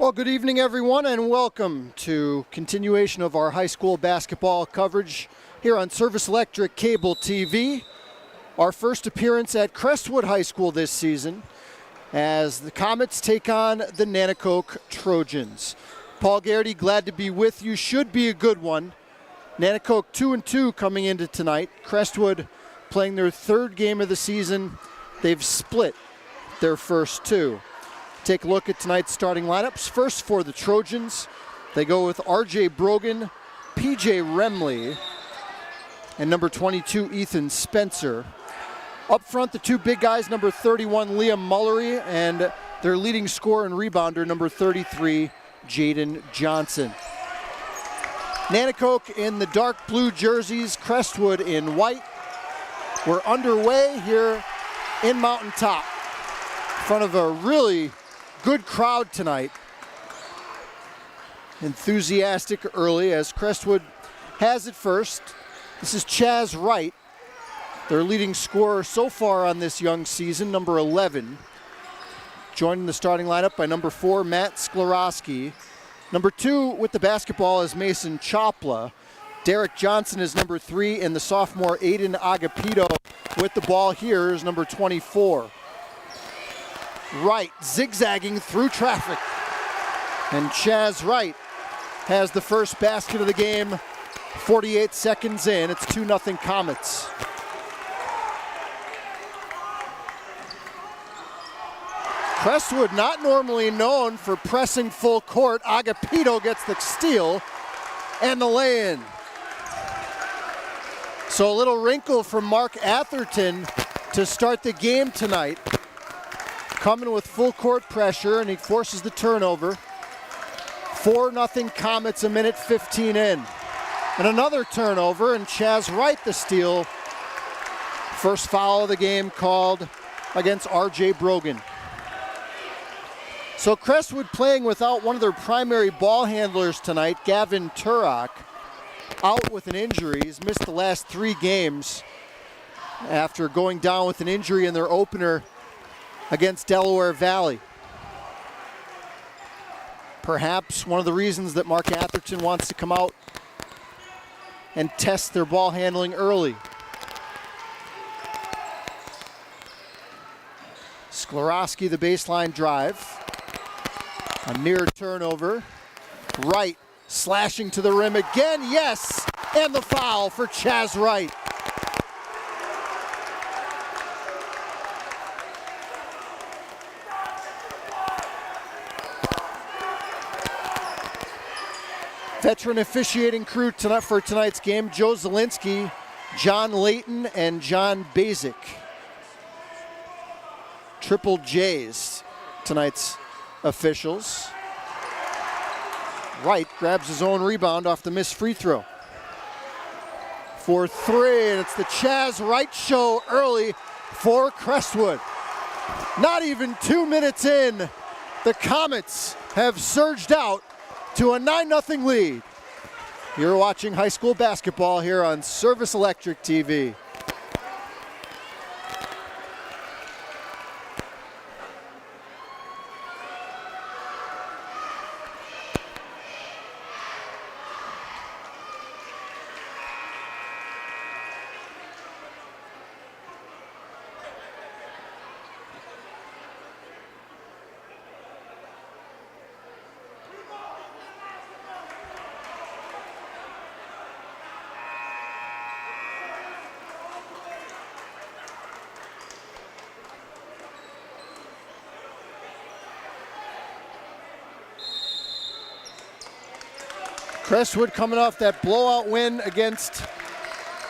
Well, good evening, everyone, and welcome to continuation of our high school basketball coverage here on Service Electric Cable TV. Our first appearance at Crestwood High School this season as the Comets take on the Nanticoke Trojans. Paul Garrity, glad to be with you. Should be a good one. Nanticoke 2-2 coming into tonight. Crestwood playing their third game of the season. They've split their first two. Take a look at tonight's starting lineups. First for the Trojans, they go with R.J. Brogan, P.J. Remley, and number 22, Ethan Spencer. Up front, the two big guys, number 31, Liam Mullery, and their leading scorer and rebounder, number 33, Jaden Johnson. Nanticoke in the dark blue jerseys, Crestwood in white. We're underway here in Mountain Top in front of a really good crowd tonight. Enthusiastic early as Crestwood has it first. This is Chaz Wright, their leading scorer so far on this young season, number 11. Joined in the starting lineup by number 4, Matt Sklarowski. Number 2 with the basketball is Mason Chopla. Derek Johnson is number 3, and the sophomore Aiden Agapito with the ball here is number 24. Wright zigzagging through traffic, and Chaz Wright has the first basket of the game. 48 seconds in, it's 2-0 Comets. Crestwood not normally known for pressing full court. Agapito gets the steal and the lay-in. So a little wrinkle from Mark Atherton to start the game tonight. Coming with full court pressure, and he forces the turnover. 4-0 Comets, a minute 15 in. And another turnover, and Chaz Wright the steal. First foul of the game called against R.J. Brogan. So Crestwood playing without one of their primary ball handlers tonight, Gavin Turok, out with an injury. He's missed the last 3 games after going down with an injury in their opener against Delaware Valley. Perhaps one of the reasons that Mark Atherton wants to come out and test their ball handling early. Sklarowski, the baseline drive. A near turnover. Wright slashing to the rim again, yes! And the foul for Chaz Wright. Veteran officiating crew tonight for tonight's game, Joe Zielinski, John Layton, and John Basic. Triple J's, tonight's officials. Wright grabs his own rebound off the missed free throw. For 3, and it's the Chaz Wright show early for Crestwood. Not even 2 minutes in, the Comets have surged out to a 9-0 lead. You're watching high school basketball here on Service Electric TV. Crestwood coming off that blowout win against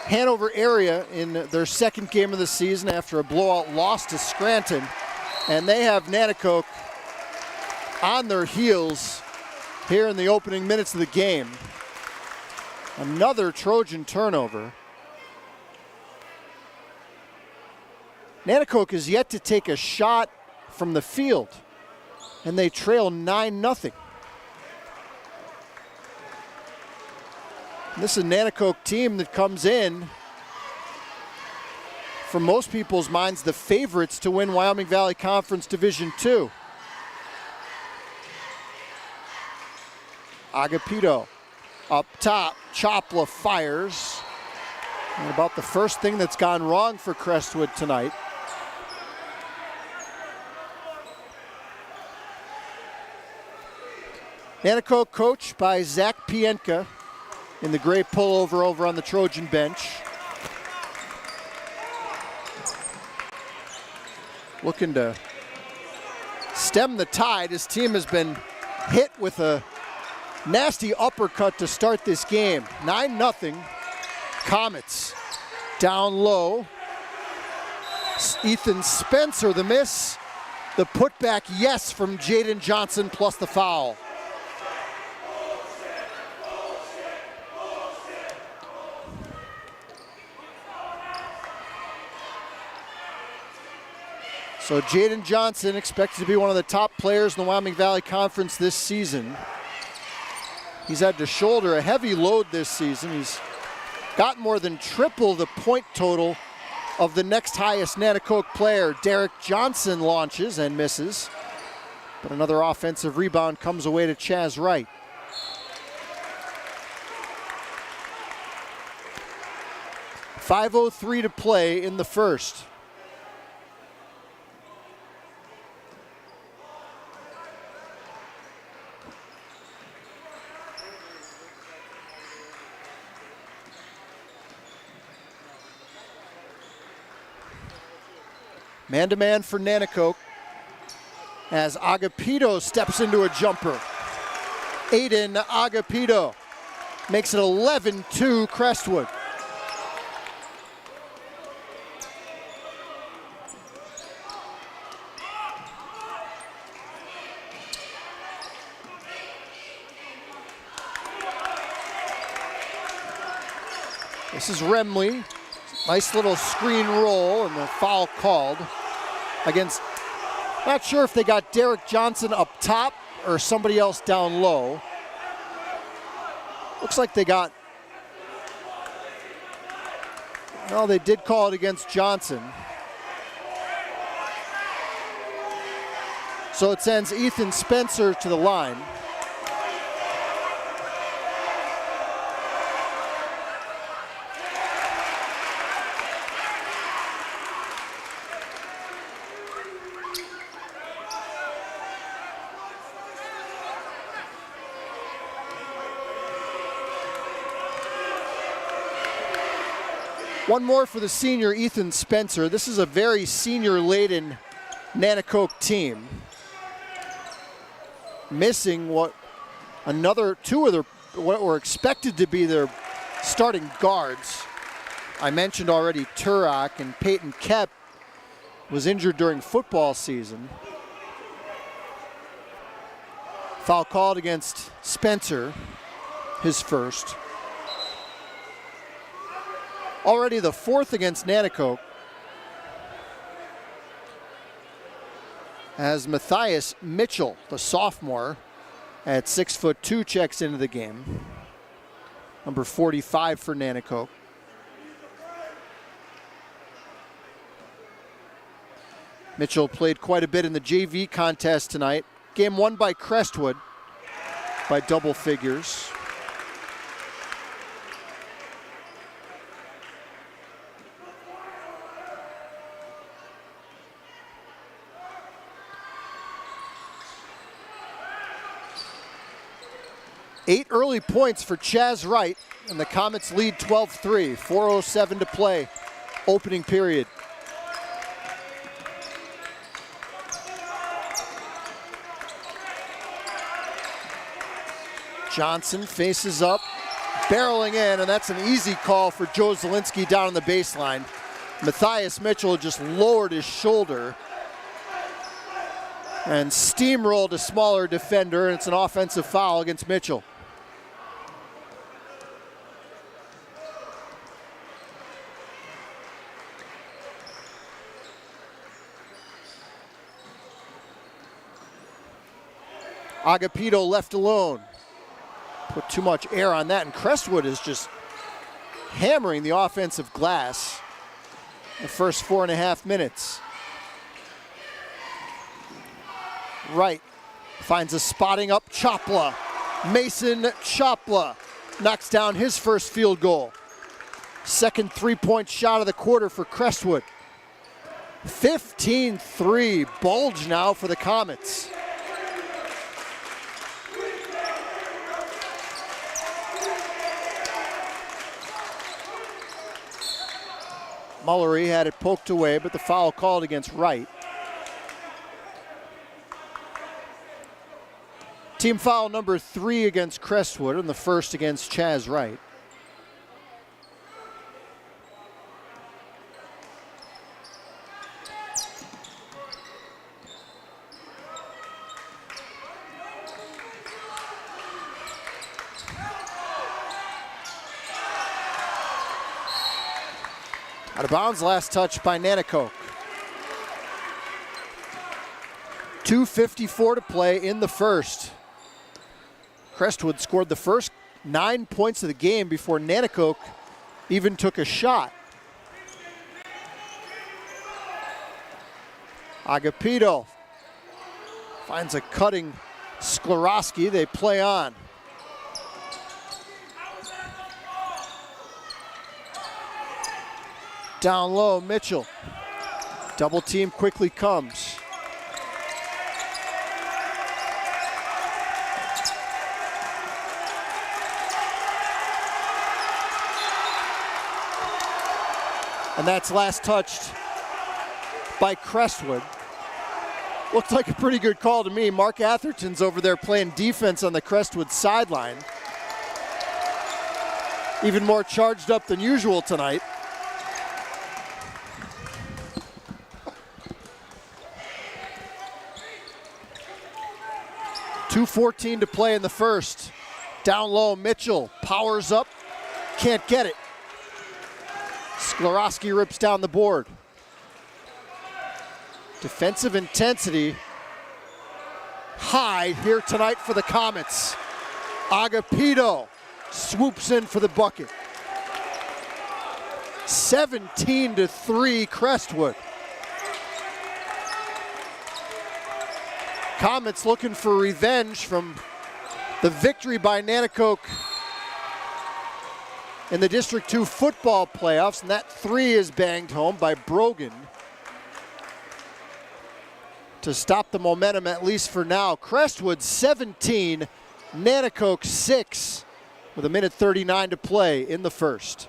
Hanover area in their second game of the season after a blowout loss to Scranton. And they have Nanticoke on their heels here in the opening minutes of the game. Another Trojan turnover. Nanticoke is yet to take a shot from the field, and they trail 9-0. This is a Nanticoke team that comes in, from most people's minds, the favorites to win Wyoming Valley Conference Division II. Agapito up top. Chopla fires. And about the first thing that's gone wrong for Crestwood tonight. Nanticoke coached by Zach Pienka in the gray pullover over on the Trojan bench. Looking to stem the tide. His team has been hit with a nasty uppercut to start this game. 9-0. Comets down low. Ethan Spencer, the miss. The putback, yes, from Jaden Johnson plus the foul. So Jaden Johnson expected to be one of the top players in the Wyoming Valley Conference this season. He's had to shoulder a heavy load this season. He's got more than triple the point total of the next highest Nanticoke player. Derek Johnson launches and misses, but another offensive rebound comes away to Chaz Wright. .5:03 to play in the first. Man-to-man for Nanticoke as Agapito steps into a jumper. Aiden Agapito makes it 11-2 Crestwood. This is Remley. Nice little screen roll and the foul called against, not sure if they got Derek Johnson up top or somebody else down low. Looks like they got, well, they did call it against Johnson. So it sends Ethan Spencer to the line. One more for the senior Ethan Spencer. This is a very senior-laden Nanticoke team. Missing what were expected to be their starting guards. I mentioned already Turok, and Peyton Kep was injured during football season. Foul called against Spencer, his first. Already the fourth against Nanticoke, as Matthias Mitchell, the sophomore, at 6'2", checks into the game. Number 45 for Nanticoke. Mitchell played quite a bit in the JV contest tonight. Game won by Crestwood by double figures. Eight early points for Chaz Wright, and the Comets lead 12-3, 4:07 to play, opening period. Johnson faces up, barreling in, and that's an easy call for Joe Zielinski down on the baseline. Matthias Mitchell just lowered his shoulder and steamrolled a smaller defender, and it's an offensive foul against Mitchell. Agapito left alone. Put too much air on that, and Crestwood is just hammering the offensive glass the first 4.5 minutes. Wright finds a spotting up Chopla. Mason Chopla knocks down his first field goal. Second three-point shot of the quarter for Crestwood. 15-3, bulge now for the Comets. Mullery had it poked away, but the foul called against Wright. Team foul number 3 against Crestwood and the first against Chaz Wright. Out of bounds, last touch by Nanticoke. 2:54 to play in the first. Crestwood scored the first 9 points of the game before Nanticoke even took a shot. Agapito finds a cutting Sklarowski. They play on. Down low, Mitchell. Double team quickly comes. And that's last touched by Crestwood. Looked like a pretty good call to me. Mark Atherton's over there playing defense on the Crestwood sideline. Even more charged up than usual tonight. .2:14 to play in the first. Down low, Mitchell powers up, can't get it. Sklarowski rips down the board. Defensive intensity high here tonight for the Comets. Agapito swoops in for the bucket. 17-3 Crestwood. Comets looking for revenge from the victory by Nanticoke in the District 2 football playoffs, and that three is banged home by Brogan to stop the momentum, at least for now. Crestwood 17, Nanticoke 6, with 1:39 to play in the first.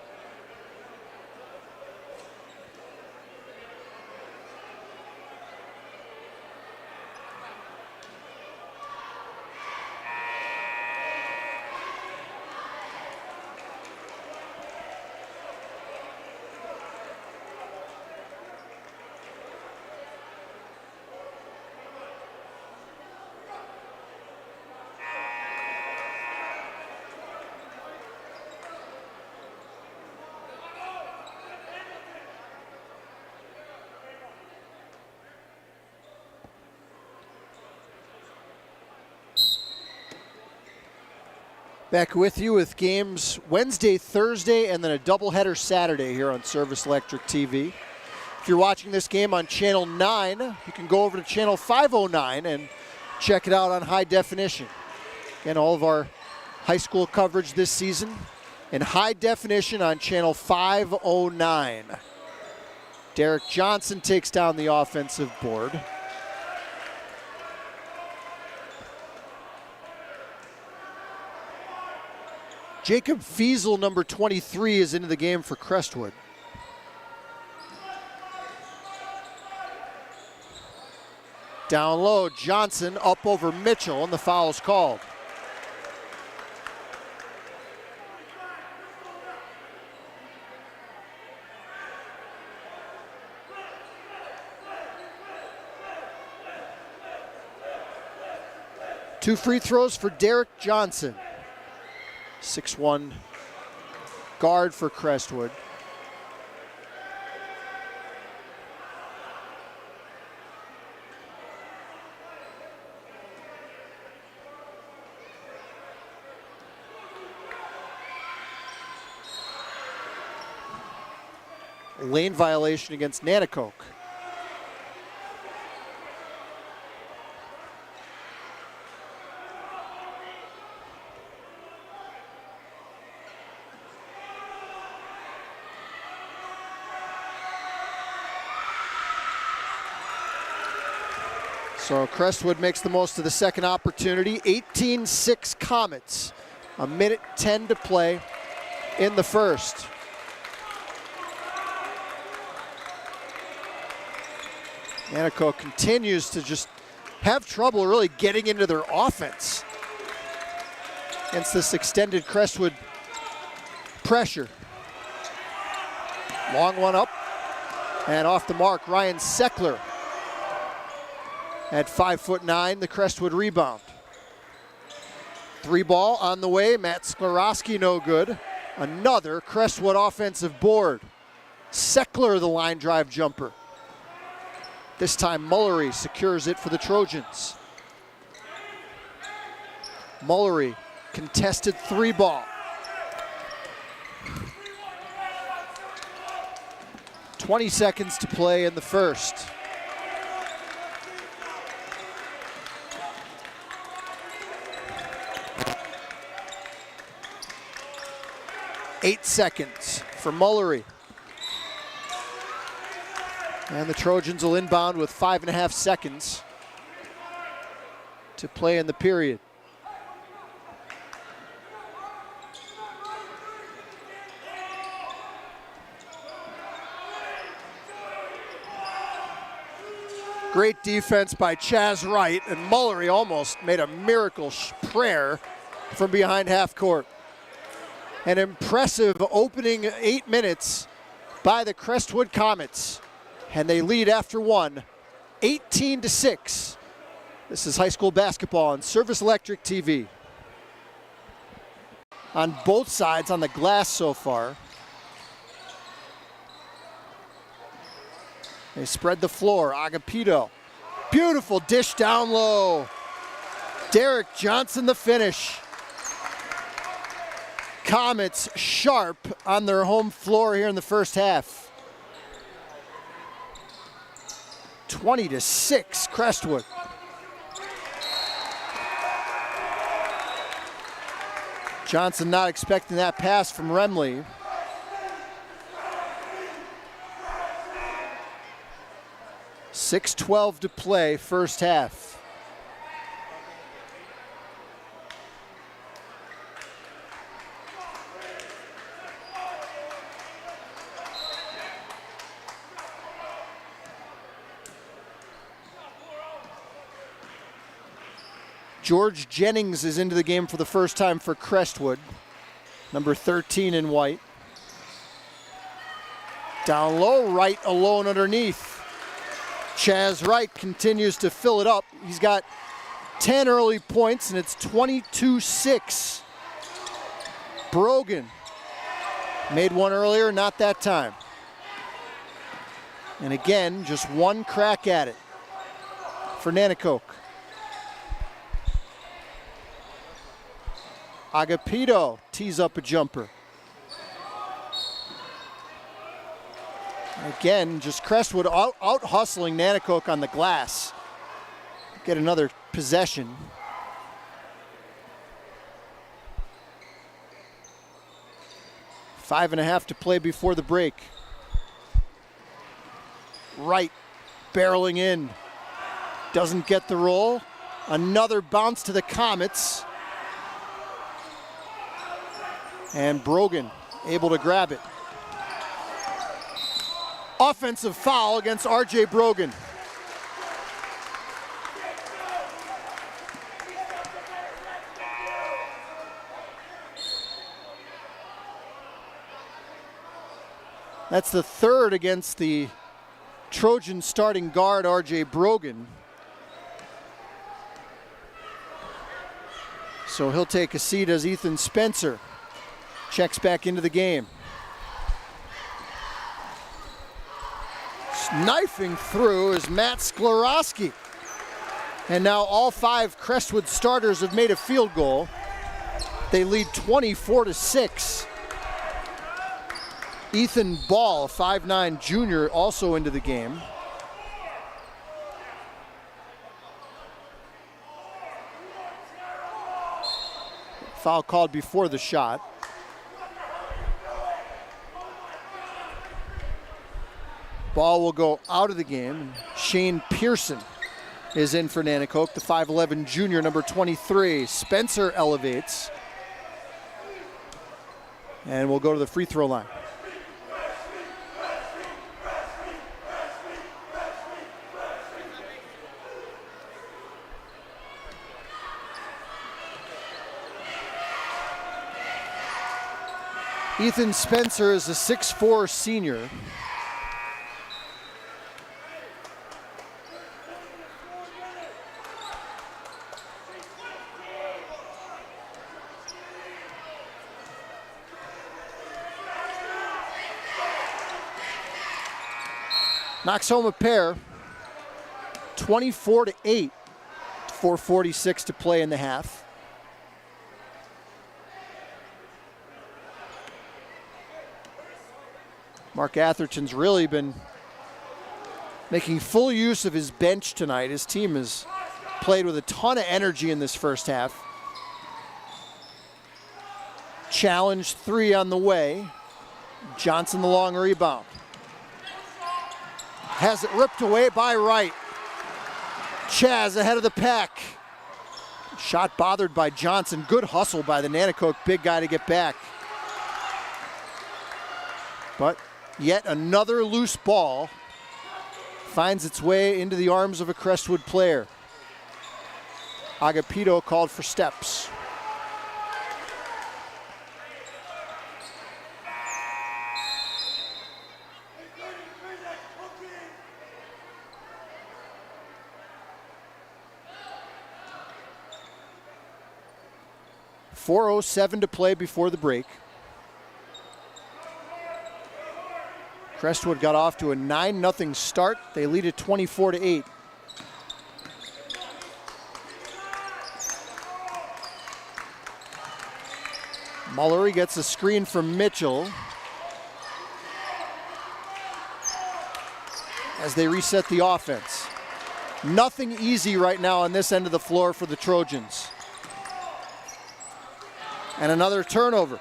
Back with you with games Wednesday, Thursday, and then a doubleheader Saturday here on Service Electric TV. If you're watching this game on Channel 9, you can go over to Channel 509 and check it out on high definition. Again, all of our high school coverage this season in high definition on Channel 509. Derek Johnson takes down the offensive board. Jacob Fiesel, number 23, is into the game for Crestwood. Down low, Johnson up over Mitchell, and the foul's called. Two free throws for Derek Johnson. 6'1" guard for Crestwood. Lane violation against Nanticoke. So Crestwood makes the most of the second opportunity. 18-6 Comets. 1:10 to play in the first. Nanticoke continues to just have trouble really getting into their offense against this extended Crestwood pressure. Long one up and off the mark. Ryan Seckler at 5'9", the Crestwood rebound. 3 ball on the way. Matt Sklarowski no good. Another Crestwood offensive board. Seckler the line drive jumper. This time Mullery secures it for the Trojans. Mullery, contested 3 ball. .20 seconds to play in the first. Eight seconds for Mullery. And the Trojans will inbound with 5.5 seconds to play in the period. Great defense by Chaz Wright, and Mullery almost made a miracle prayer from behind half court. An impressive opening 8 minutes by the Crestwood Comets. And they lead after one, 18-6. This is high school basketball on Service Electric TV. On both sides on the glass so far. They spread the floor. Agapito. Beautiful dish down low. Derek Johnson the finish. Comets sharp on their home floor here in the first half. 20-6 Crestwood. Johnson not expecting that pass from Remley. .6:12 to play, first half. George Jennings is into the game for the first time for Crestwood. Number 13 in white. Down low, Wright alone underneath. Chaz Wright continues to fill it up. He's got 10 early points and it's 22-6. Brogan made one earlier, not that time. And again, just one crack at it for Nanticoke. Agapito tees up a jumper. Again, just Crestwood out hustling Nanticoke on the glass. Get another possession. 5.5 to play before the break. Wright barreling in. Doesn't get the roll. Another bounce to the Comets. And Brogan able to grab it. Offensive foul against R.J. Brogan. That's the third against the Trojan starting guard, R.J. Brogan. So he'll take a seat as Ethan Spencer checks back into the game. Knifing through is Matt Sklarowski. And now all 5 Crestwood starters have made a field goal. They lead 24-6. Ethan Ball, 5'9" junior, also into the game. Foul called before the shot. Ball will go out of the game. Shane Pearson is in for Nanticoke. The 5'11 junior, number 23. Spencer elevates. And we'll go to the free throw line. Ethan Spencer is a 6'4 senior. Knocks home a pair. 24-8. 4:46 to play in the half. Mark Atherton's really been making full use of his bench tonight. His team has played with a ton of energy in this first half. Challenge three on the way. Johnson the long rebound. Has it ripped away by Wright. Chaz ahead of the pack. Shot bothered by Johnson. Good hustle by the Nanticoke big guy to get back. But yet another loose ball finds its way into the arms of a Crestwood player. Agapito called for steps. .407 to play before the break. Crestwood got off to a 9-0 start. They lead it 24-8. Mullery gets a screen from Mitchell as they reset the offense. Nothing easy right now on this end of the floor for the Trojans. And another turnover.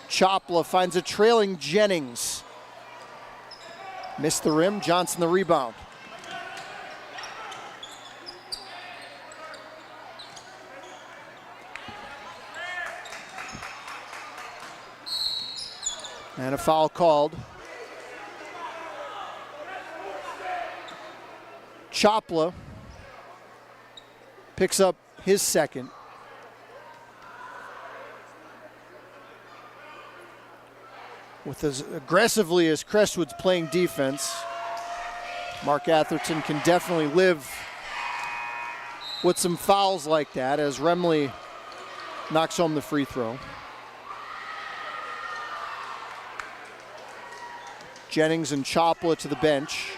Chopla finds a trailing Jennings. Missed the rim, Johnson the rebound. And a foul called. Chopla picks up his second. With as aggressively as Crestwood's playing defense, Mark Atherton can definitely live with some fouls like that as Remley knocks home the free throw. Jennings and Chopla to the bench.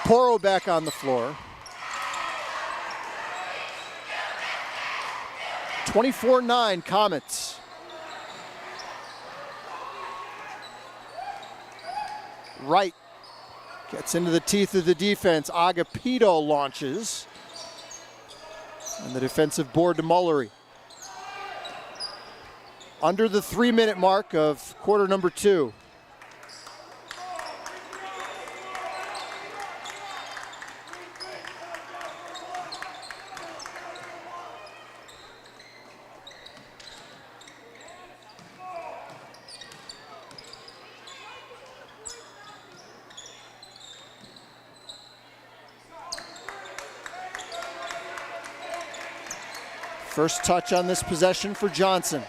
Porro back on the floor. 24-9 Comets. Wright gets into the teeth of the defense. Agapito launches. And the defensive board to Mullery. Under the 3-minute mark of quarter number 2. First touch on this possession for Johnson.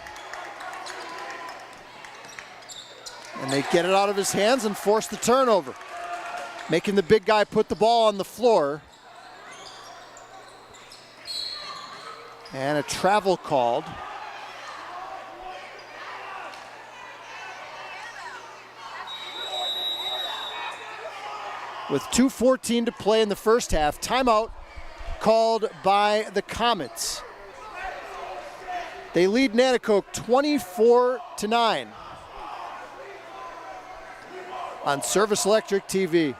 And they get it out of his hands and force the turnover, making the big guy put the ball on the floor. And a travel called. With 2:14 to play in the first half, timeout called by the Comets. They lead Nanticoke 24-9 on Service Electric TV.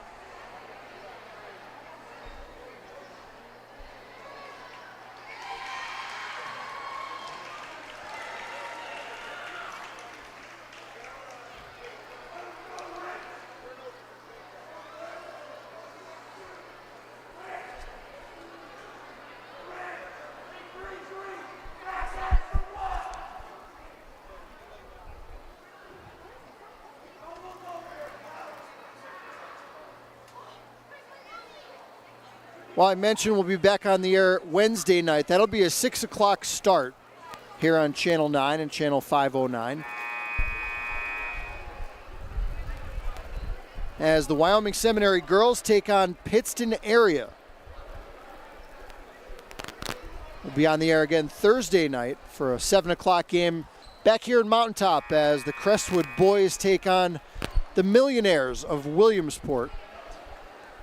Well, I mentioned we'll be back on the air Wednesday night. That'll be a 6 o'clock start here on Channel 9 and Channel 509. As the Wyoming Seminary girls take on Pittston area. We'll be on the air again Thursday night for a 7 o'clock game back here in Mountaintop as the Crestwood boys take on the Millionaires of Williamsport.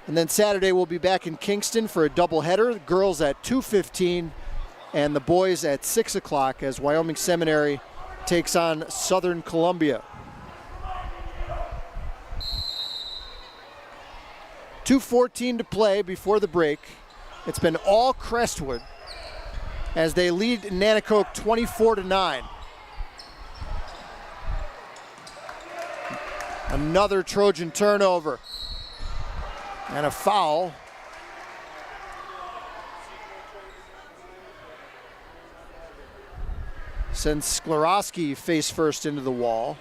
And then Saturday we'll be back in Kingston for a doubleheader. The girls at 2:15 and the boys at 6 o'clock as Wyoming Seminary takes on Southern Columbia. 2:14 to play before the break. It's been all Crestwood as they lead Nanticoke 24-9. Another Trojan turnover and a foul. Sends Sklarowski face first into the wall.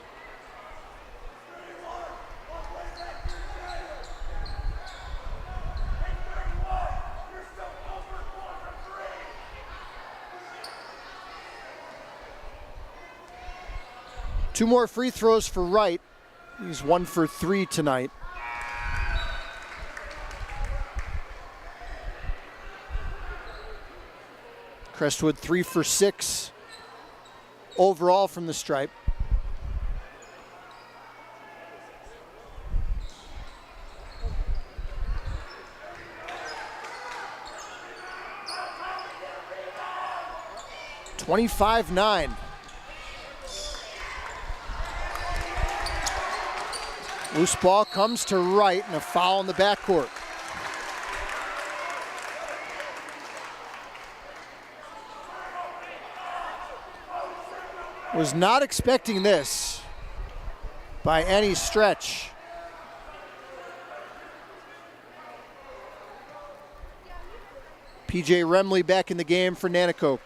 Two more free throws for Wright. He's 1 for 3 tonight. Crestwood 3 for 6 overall from the stripe. (25-9). Loose ball comes to Wright and a foul in the backcourt. Was not expecting this by any stretch. PJ Remley back in the game for Nanticoke.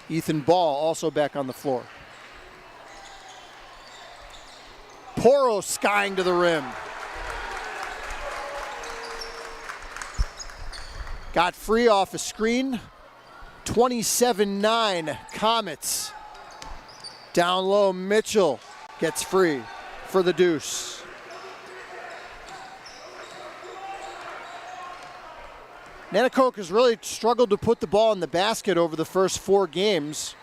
Ethan Ball also back on the floor. Poro skying to the rim. Got free off a screen. 27-9 Comets. Down low, Mitchell gets free for the deuce. Nanticoke has really struggled to put the ball in the basket over the first 4 games,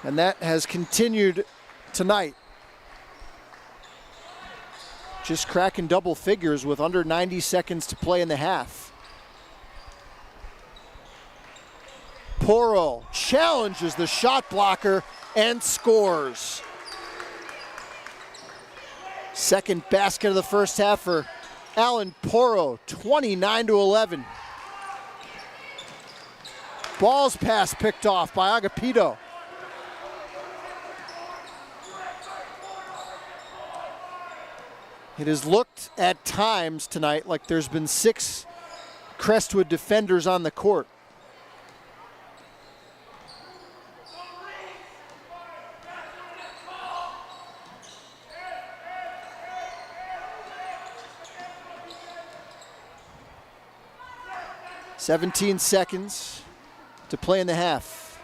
and that has continued tonight. Just cracking double figures with under 90 seconds to play in the half. Poro challenges the shot blocker and scores. Second basket of the first half for Alan Poro, 29-11. Ball's pass picked off by Agapito. It has looked at times tonight like there's been 6 Crestwood defenders on the court. (17 seconds to play in the half.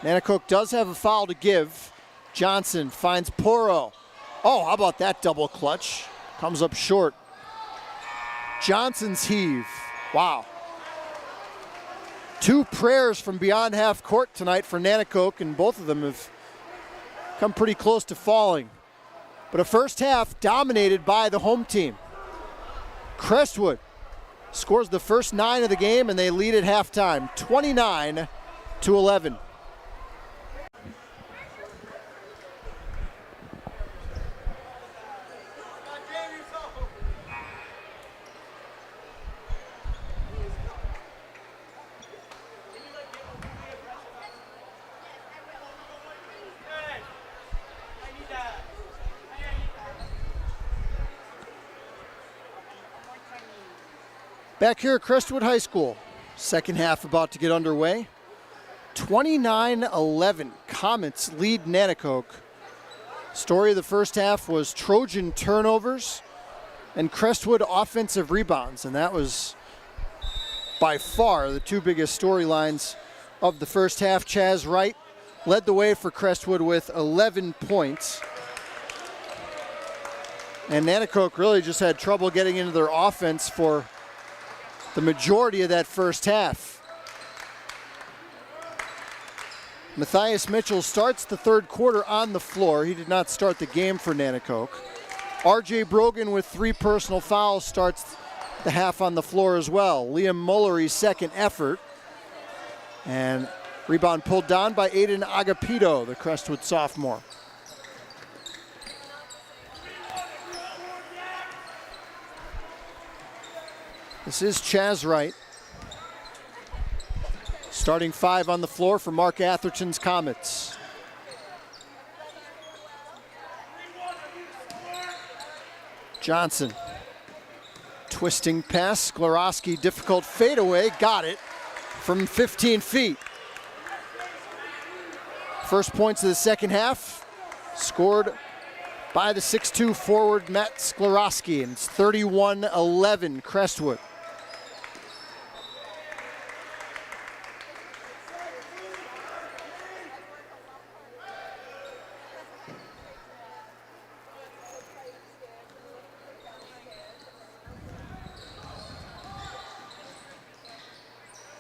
Nanticoke does have a foul to give. Johnson finds Poro. Oh, how about that double clutch? Comes up short. Johnson's heave. Wow. 2 prayers from beyond half court tonight for Nanticoke, and both of them have come pretty close to falling. But a first half dominated by the home team. Crestwood scores the first 9 of the game, and they lead at halftime, 29-11. Back here at Crestwood High School, second half about to get underway. 29-11, Comets lead Nanticoke. Story of the first half was Trojan turnovers and Crestwood offensive rebounds, and that was by far the two biggest storylines of the first half. Chaz Wright led the way for Crestwood with 11 points. And Nanticoke really just had trouble getting into their offense for the majority of that first half. Matthias Mitchell starts the third quarter on the floor. He did not start the game for Nanticoke. R.J. Brogan with 3 personal fouls starts the half on the floor as well. Liam Mullery's second effort. And rebound pulled down by Aiden Agapito, the Crestwood sophomore. This is Chaz Wright. Starting 5 on the floor for Mark Atherton's Comets. Johnson. Twisting pass. Sklarowski, difficult fadeaway. Got it from 15 feet. First points of the second half scored by the 6'2 forward Matt Sklarowski, and it's 31-11 Crestwood.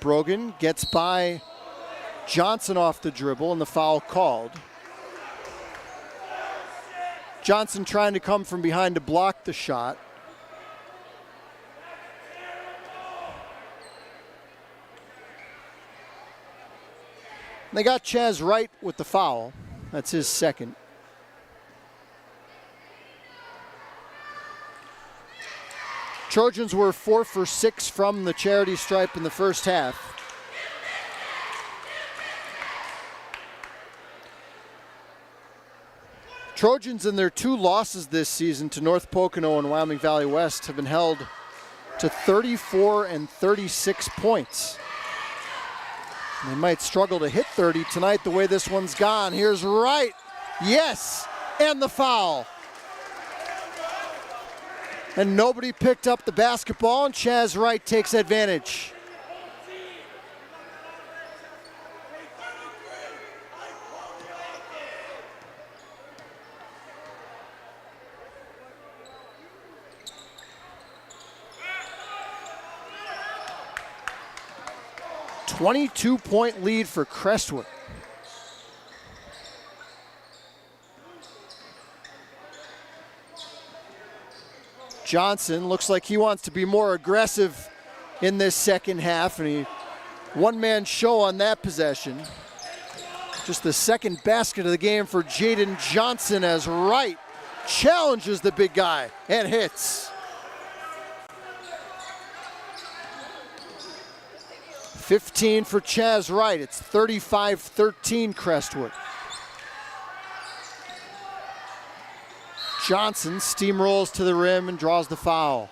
Brogan gets by Johnson off the dribble and the foul called. Johnson trying to come from behind to block the shot. They got Chaz Wright with the foul. That's his second. Trojans were 4 for 6 from the charity stripe in the first half. Trojans in their 2 losses this season to North Pocono and Wyoming Valley West have been held to 34 and 36 points. They might struggle to hit 30 tonight the way this one's gone. Here's Wright. Yes, and the foul. And nobody picked up the basketball, and Chaz Wright takes advantage. A 22-point lead for Crestwood. Johnson looks like he wants to be more aggressive in this second half, and he one-man show on that possession. Just the second basket of the game for Jaden Johnson as Wright challenges the big guy and hits. 15 for Chaz Wright. It's 35-13 Crestwood. Johnson steamrolls to the rim and draws the foul.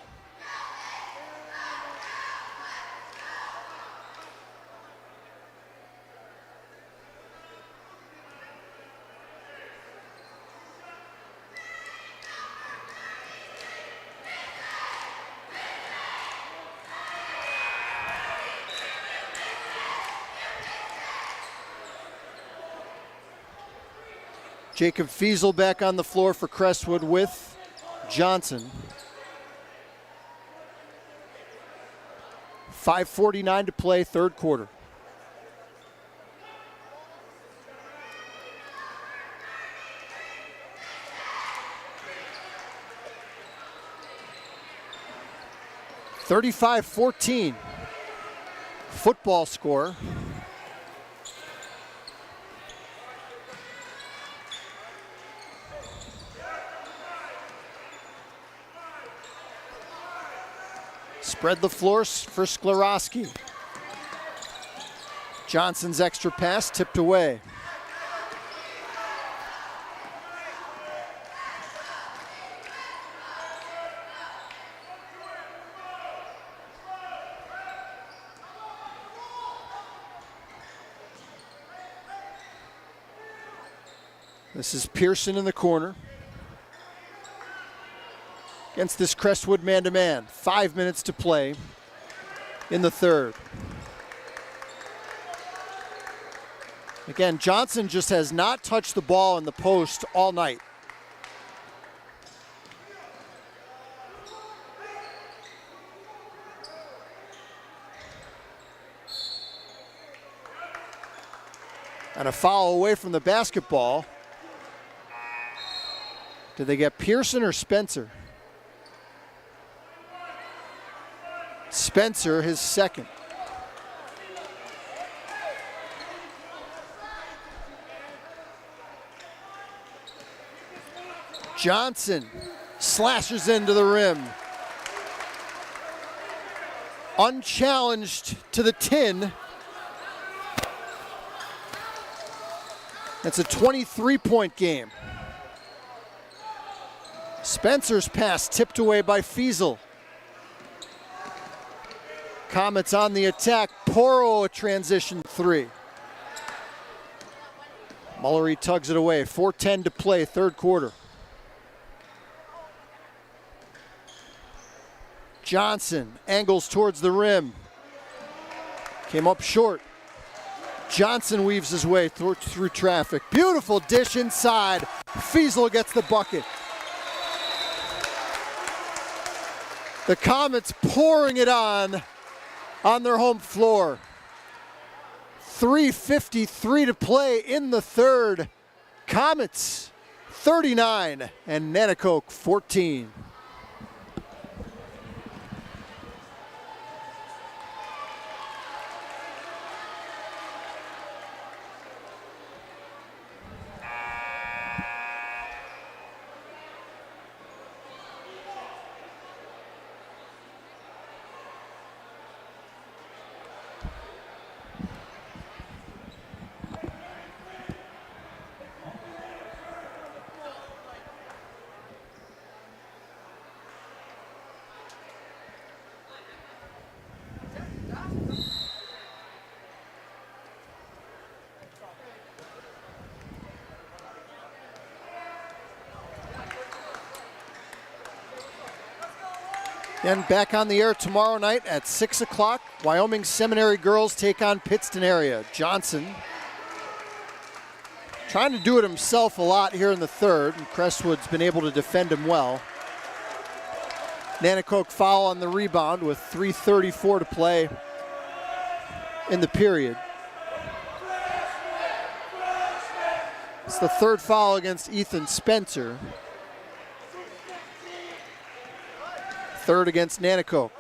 Jacob Fiesel back on the floor for Crestwood with Johnson. 5:49 to play, third quarter. (35-14) football score. Spread the floor for Sklarowski. Johnson's extra pass tipped away. This is Pearson in the corner against this Crestwood man-to-man. 5 minutes to play in the third. Again, Johnson just has not touched the ball in the post all night. And a foul away from the basketball. Did they get Pearson or Spencer? Spencer, his second. Johnson slashes into the rim. Unchallenged to the tin. It's a 23-point game. Spencer's pass tipped away by Fiesel. Comets on the attack. Porro a transition three. Mullery tugs it away. 4:10 to play, third quarter. Johnson angles towards the rim. Came up short. Johnson weaves his way through traffic. Beautiful dish inside. Fiesel gets the bucket. The Comets pouring it on their home floor. 3:53 to play in the third. Comets 39 and Nanticoke 14. And back on the air tomorrow night at 6 o'clock. Wyoming Seminary girls take on Pittston area. Johnson trying to do it himself a lot here in the third, and Crestwood's been able to defend him well. Nanticoke foul on the rebound with 3:34 to play in the period. It's the third foul against Ethan Spencer. Third against Nanticoke.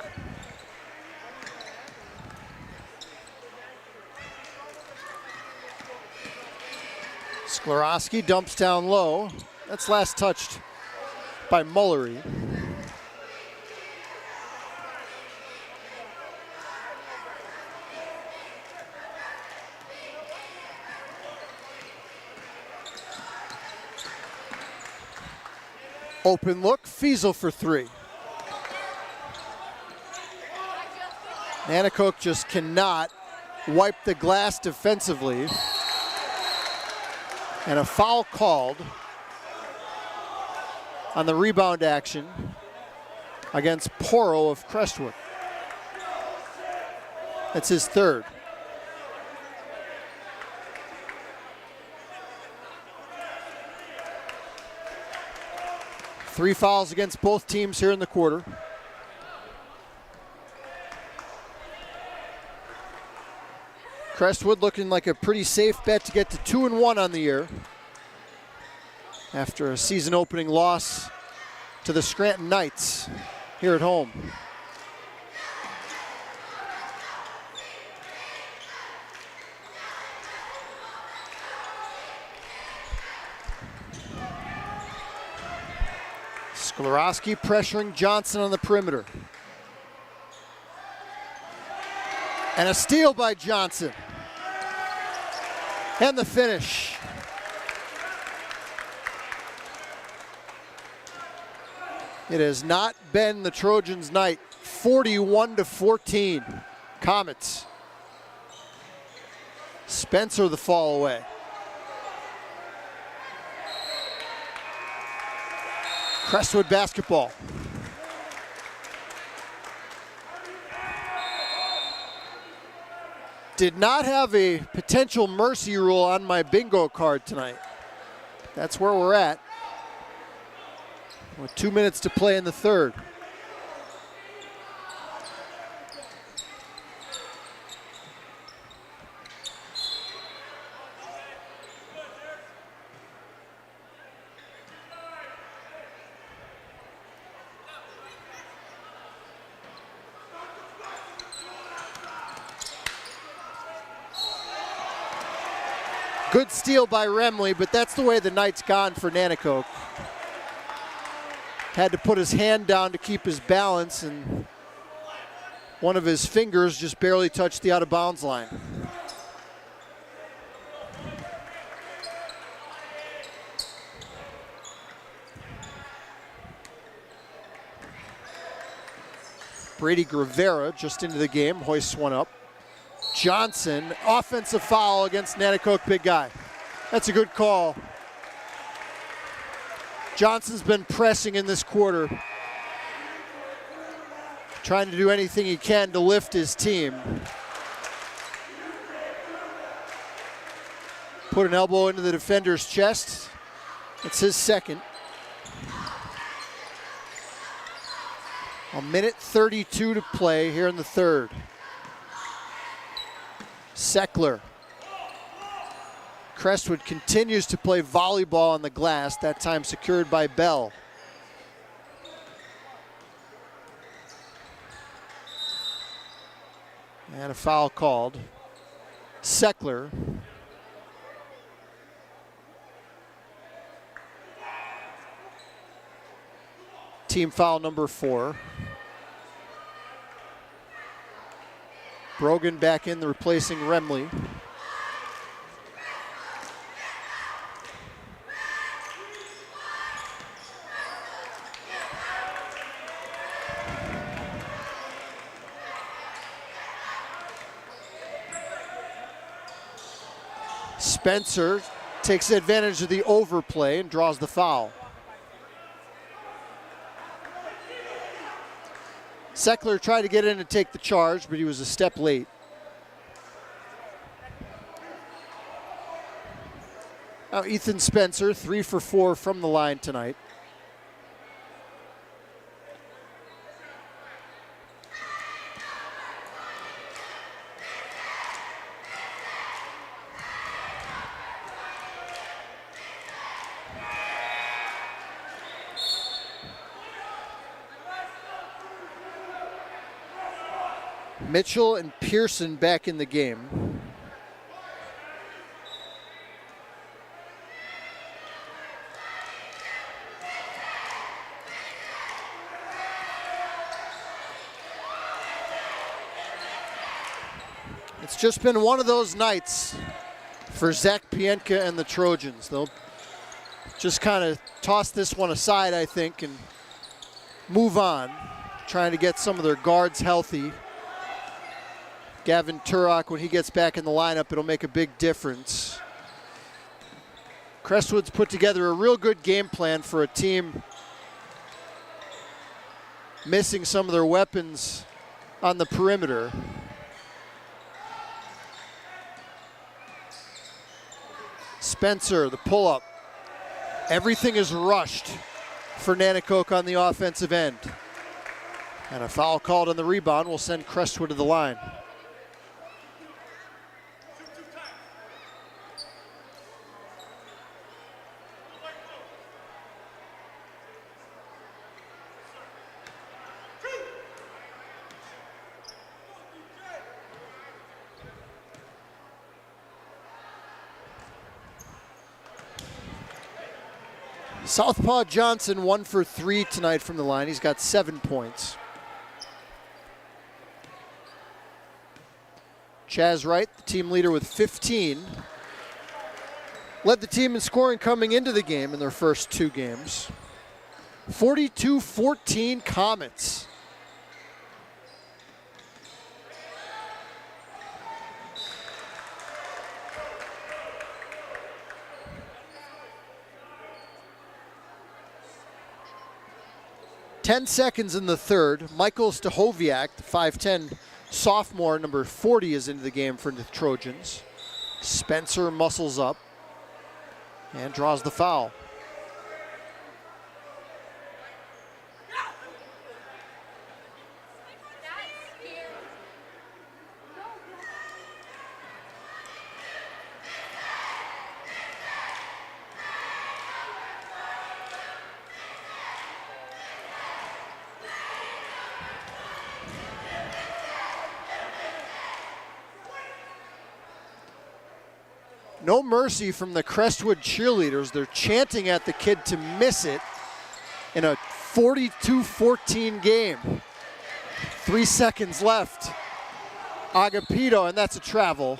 Sklarowski dumps down low. That's last touched by Mullery. Open look, Fiesel for three. Nanticoke just cannot wipe the glass defensively. And a foul called on the rebound action against Porro of Crestwood. That's his third. Three fouls against both teams here in the quarter. Crestwood looking like a pretty safe bet to get to 2-1 on the year after a season opening loss to the Scranton Knights here at home. Sklarowski pressuring Johnson on the perimeter. And a steal by Johnson. And the finish. It has not been the Trojans' night. 41-14. Comets. Spencer the fall away. Crestwood basketball. Did not have a potential mercy rule on my bingo card tonight. That's where we're at. With 2 minutes to play in the third. Good steal by Remley, but that's the way the night's gone for Nanticoke. Had to put his hand down to keep his balance, and one of his fingers just barely touched the out-of-bounds line. Brady Gravera just into the game, hoists one up. Johnson, offensive foul against Nanticoke big guy. That's a good call. Johnson's been pressing in this quarter, trying to do anything he can to lift his team. Put an elbow into the defender's chest. It's his second. A minute 32 to play here in the third. Seckler. Crestwood continues to play volleyball on the glass, that time secured by Bell. And a foul called. Seckler. Team foul number 4. Brogan back in, replacing Remley. Spencer takes advantage of the overplay and draws the foul. Seckler tried to get in and take the charge, but he was a step late. Now Ethan Spencer, 3 for 4 from the line tonight. Mitchell and Pearson back in the game. It's just been one of those nights for Zach Pienka and the Trojans. They'll just kind of toss this one aside, I think, and move on, trying to get some of their guards healthy. Gavin Turok, when he gets back in the lineup, it'll make a big difference. Crestwood's put together a real good game plan for a team missing some of their weapons on the perimeter. Spencer, the pull-up. Everything is rushed for Nanticoke on the offensive end. And a foul called on the rebound will send Crestwood to the line. Southpaw Johnson 1 for 3 tonight from the line. He's got 7 points. Chaz Wright, the team leader with 15. Led the team in scoring coming into the game in their first 2 games. 42-14 Comets. 10 seconds in the third. Michael Stahoviak, the 5'10 sophomore, number 40, is into the game for the Trojans. Spencer muscles up and draws the foul. No mercy from the Crestwood cheerleaders. They're chanting at the kid to miss it in a 42-14 game. 3 seconds left. Agapito, and that's a travel.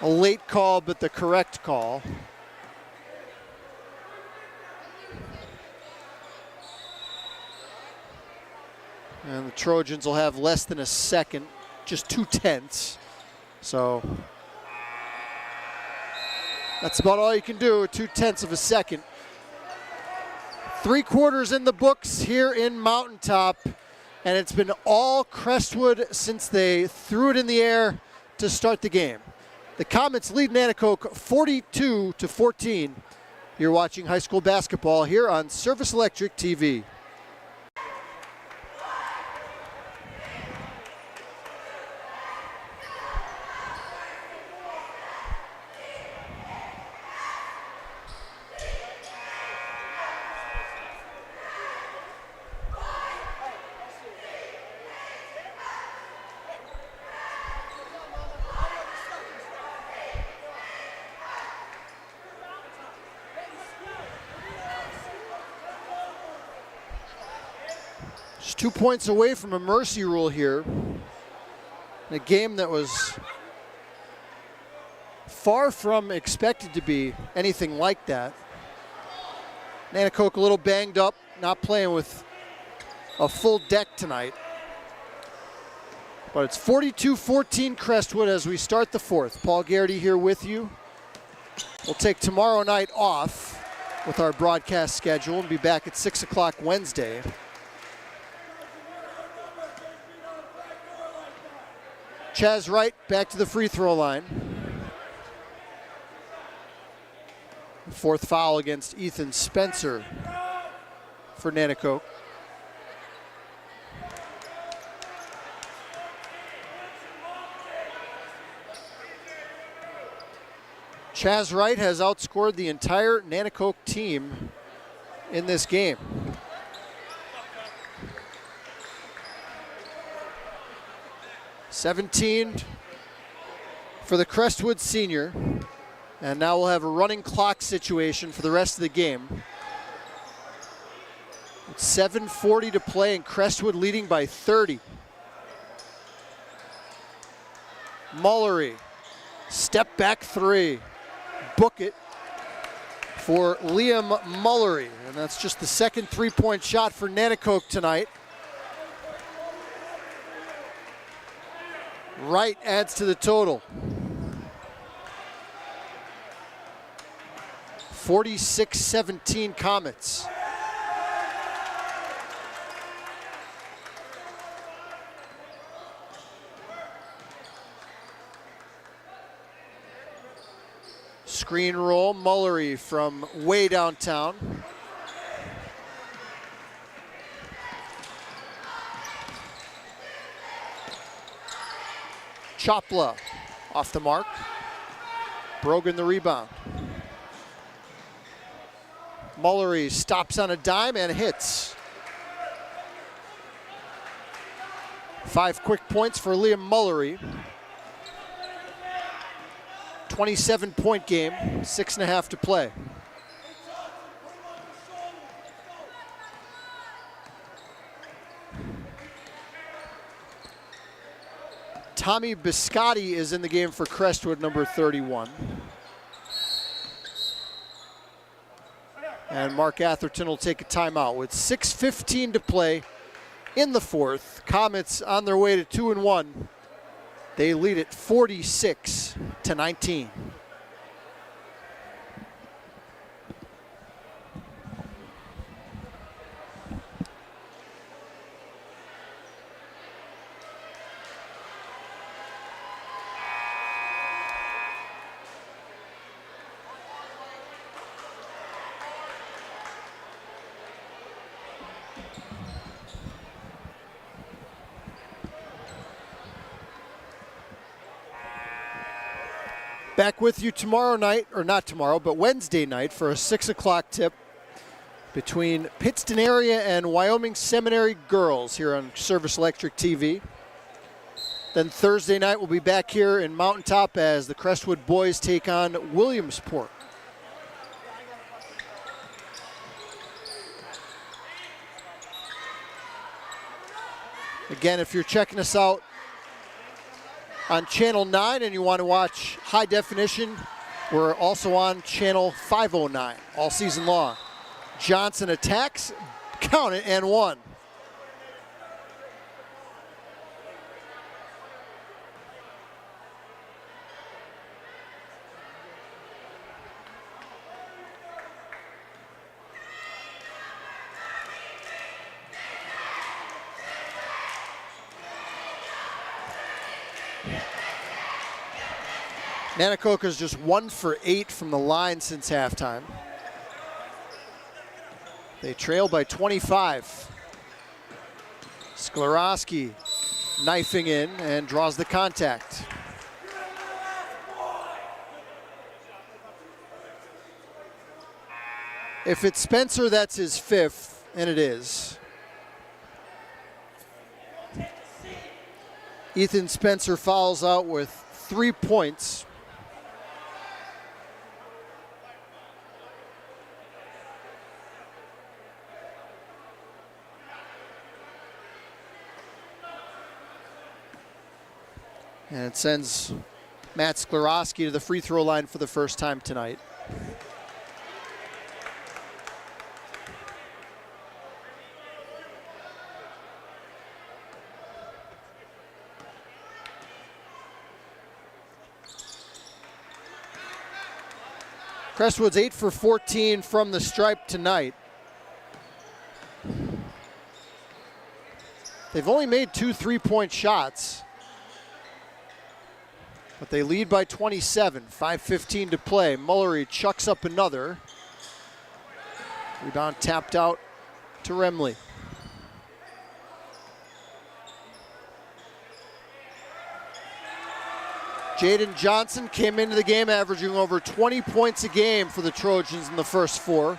A late call, but the correct call. And the Trojans will have less than a second, just 2/10. So that's about all you can do, 2/10 of a second. 3 quarters in the books here in Mountaintop, and it's been all Crestwood since they threw it in the air to start the game. The Comets lead Nanticoke 42-14. You're watching high school basketball here on Service Electric TV. Just 2 points away from a mercy rule here. In a game that was far from expected to be anything like that. Nanticoke a little banged up, not playing with a full deck tonight. But it's 42-14 Crestwood as we start the fourth. Paul Garrity here with you. We'll take tomorrow night off with our broadcast schedule and be back at 6 o'clock Wednesday. Chaz Wright back to the free throw line. Fourth foul against Ethan Spencer for Nanticoke. Chaz Wright has outscored the entire Nanticoke team in this game. $17 for the Crestwood senior. And now we'll have a running clock situation for the rest of the game. It's 7:40 to play and Crestwood leading by 30. Mullery, step back three. Book it for Liam Mullery. And that's just the second three-point shot for Nanticoke tonight. Wright adds to the total. 46-17 Comets. Screen roll, Mullery from way downtown. Chopla off the mark. Brogan the rebound. Mullery stops on a dime and hits. 5 quick points for Liam Mullery. 27-point game, 6.5 to play. Tommy Biscotti is in the game for Crestwood, number 31. And Mark Atherton will take a timeout with 6:15 to play in the fourth. Comets on their way to 2-1. They lead it 46-19. Back with you tomorrow night, or not tomorrow, but Wednesday night for a 6 o'clock tip between Pittston area and Wyoming Seminary girls here on Service Electric TV. Then Thursday night we'll be back here in Mountaintop as the Crestwood boys take on Williamsport. Again, if you're checking us out on Channel 9 and you want to watch high definition, we're also on Channel 509 all season long. Johnson attacks, count it, and one. Nanticoke is just 1 for 8 from the line since halftime. They trail by 25. Sklarowski knifing in and draws the contact. If it's Spencer, that's his 5th, and it is. Ethan Spencer fouls out with 3 points. And it sends Matt Sklarowski to the free throw line for the first time tonight. Crestwood's 8 for 14 from the stripe tonight. They've only made 2 3-point shots, but they lead by 27, 5:15 to play. Mullery chucks up another. Rebound tapped out to Remley. Jaden Johnson came into the game averaging over 20 points a game for the Trojans in the first 4.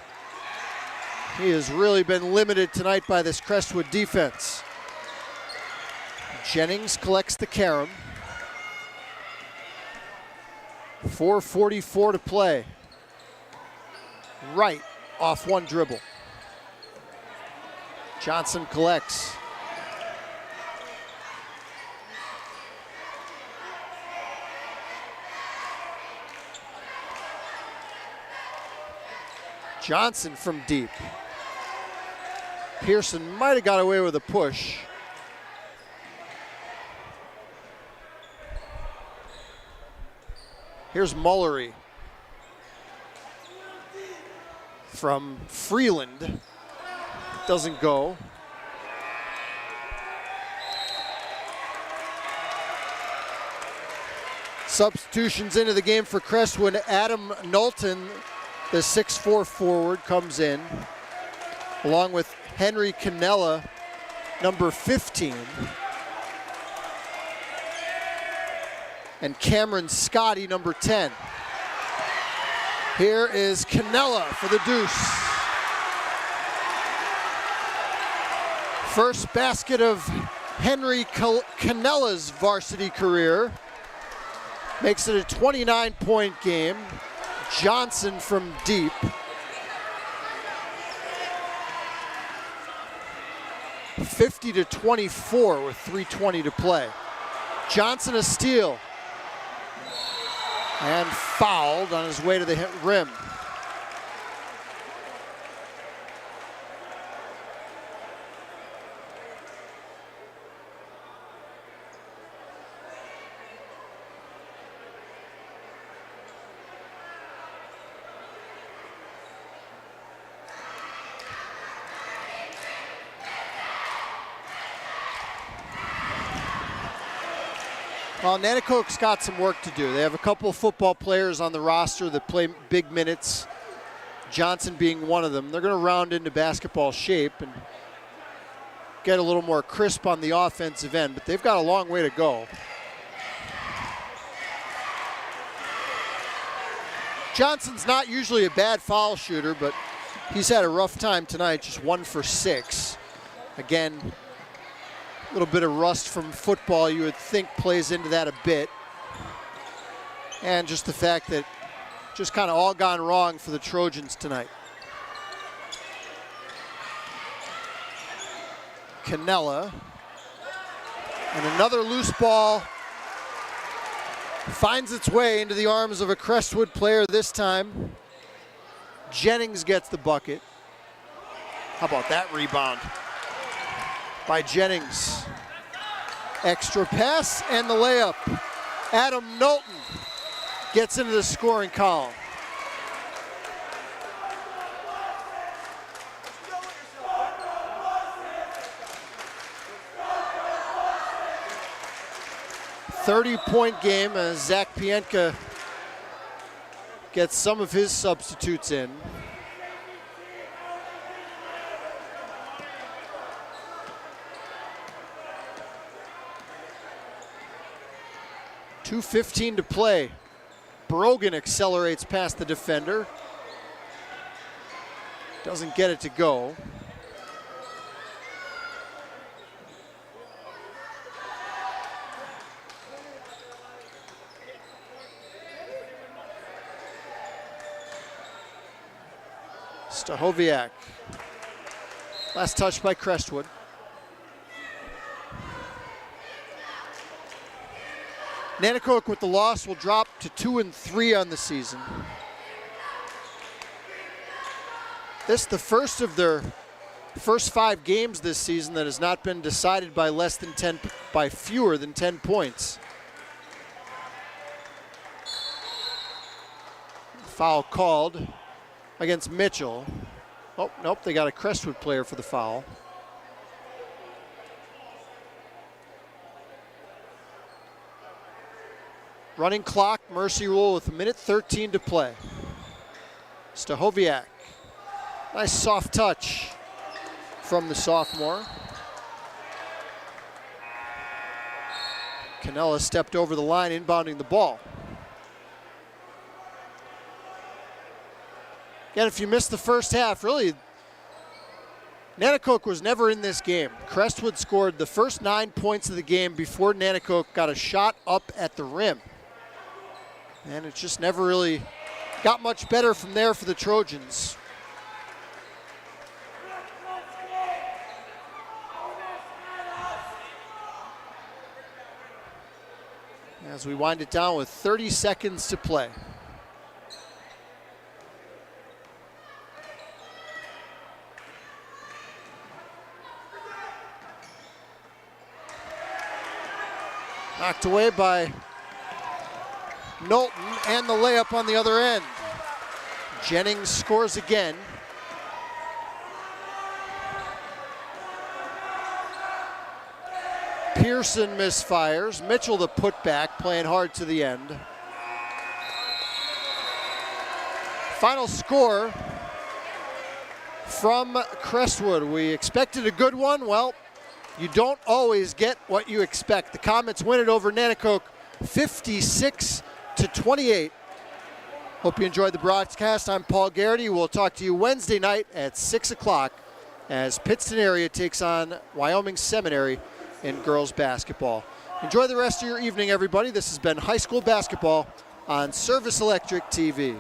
He has really been limited tonight by this Crestwood defense. Jennings collects the carom. 4:44 to play. Right off one dribble. Johnson collects. Johnson from deep. Pearson might have got away with a push. Here's Mullery from Freeland. Doesn't go. Substitutions into the game for Crestwood. Adam Knowlton, the 6'4" forward, comes in, along with Henry Cannella, number 15. And Cameron Scotty, number 10. Here is Cannella for the deuce. First basket of Henry Cannella's varsity career. Makes it a 29-point game. Johnson from deep. (50-24) with 3:20 to play. Johnson a steal. And fouled on his way to the rim. Well, Nanticoke's got some work to do. They have a couple of football players on the roster that play big minutes, Johnson being one of them. They're going to round into basketball shape and get a little more crisp on the offensive end, but they've got a long way to go. Johnson's not usually a bad foul shooter, but he's had a rough time tonight, just 1 for 6. Again, a little bit of rust from football you would think plays into that a bit. And just the fact that just kind of all gone wrong for the Trojans tonight. Canella. And another loose ball finds its way into the arms of a Crestwood player this time. Jennings gets the bucket. How about that rebound by Jennings? Extra pass and the layup. Adam Knowlton gets into the scoring column. .30-point game as Zach Pienka gets some of his substitutes in. .2:15 to play. Brogan accelerates past the defender. Doesn't get it to go. Stachowiak. Last touch by Crestwood. Nanticoke with the loss will drop to 2-3 on the season. This the first of their first 5 games this season that has not been decided by fewer than 10 points. Foul called against Mitchell. Oh, nope, they got a Crestwood player for the foul. Running clock, mercy rule with 1:13 to play. Stachowiak. Nice soft touch from the sophomore. Canella stepped over the line, inbounding the ball. Again, if you missed the first half, really, Nanticoke was never in this game. Crestwood scored the first 9 points of the game before Nanticoke got a shot up at the rim. And it just never really got much better from there for the Trojans. As we wind it down with 30 seconds to play. Knocked away by Knowlton, and the layup on the other end. Jennings scores again. Pearson misfires. Mitchell the putback, playing hard to the end. Final score from Crestwood. We expected a good one. Well, you don't always get what you expect. The Comets win it over Nanticoke 56-28. Hope you enjoyed the broadcast. I'm Paul Garrity. We'll talk to you Wednesday night at 6 o'clock as Pittston area takes on Wyoming Seminary in girls basketball. Enjoy the rest of your evening, everybody. This has been high school basketball on Service Electric TV.